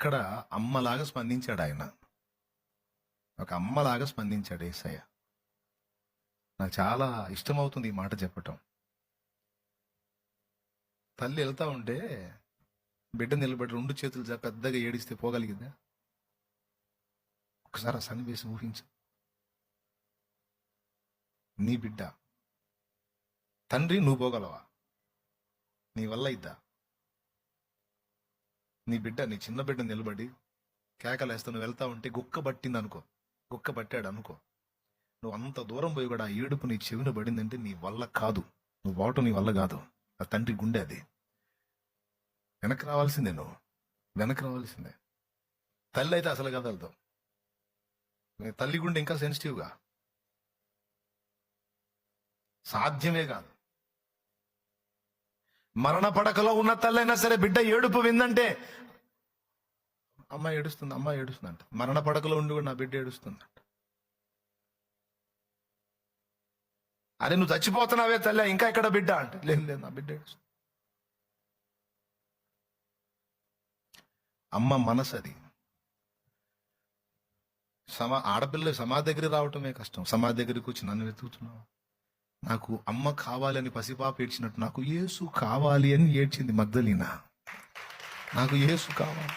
అక్కడ అమ్మలాగా స్పందించాడు ఆయన. ఒక అమ్మలాగా స్పందించాడు యేసయ్య. నాకు చాలా ఇష్టమవుతుంది ఈ మాట చెప్పటం. తల్లి వెళ్తా ఉంటే బిడ్డ నిలబడి 2 చేతులు పెద్దగా ఏడిస్తే పోగలిగిందా? ఒకసారి ఆ సన్నివేశం ఊహించు. నీ బిడ్డ, తండ్రి నువ్వు పోగలవా? నీ వల్ల ఇద్దా? నీ బిడ్డ, నీ చిన్న బిడ్డ నిలబడి కేకలేస్తా నువ్వు వెళ్తా ఉంటే గుక్క పట్టింది అనుకో, గుక్క పట్టాడు అనుకో, నువ్వు అంత దూరం పోయి కూడా ఆ ఏడుపు నీ చెవిన పడిందంటే నీ వల్ల కాదు, నువ్వు పోవటం నీ వల్ల కాదు. ఆ తండ్రి గుండె అది. వెనక్కి రావాల్సిందే, నువ్వు వెనక్కి రావాల్సిందే. తల్లి అయితే అసలు కదలదు. తల్లి గుండె ఇంకా సెన్సిటివ్గా, సాధ్యమే కాదు. మరణ పడకలో ఉన్న తల్లైనా సరే బిడ్డ ఏడుపు విందంటే అమ్మ ఏడుస్తుంది, అమ్మ ఏడుస్తుందంట. మరణ పడకలో ఉండి కూడా నా బిడ్డ ఏడుస్తుందంట. అరే నువ్వు చచ్చిపోతున్నావే తల్లి, ఇంకా ఎక్కడ బిడ్డ అంటే లేదు లేదు, నా బిడ్డ ఏడుస్తుంది. అమ్మ మనసు అది. ఆడపిల్ల సమాధి దగ్గరికి రావటమే కష్టం. సమాధి దగ్గరికి వచ్చి నన్ను వెతుకుతున్నావు. నాకు అమ్మ కావాలని పసిపాప ఏడ్చినట్టు నాకు యేసు కావాలి అని ఏడ్చింది మగ్దలీనా. నాకు యేసు కావాలి.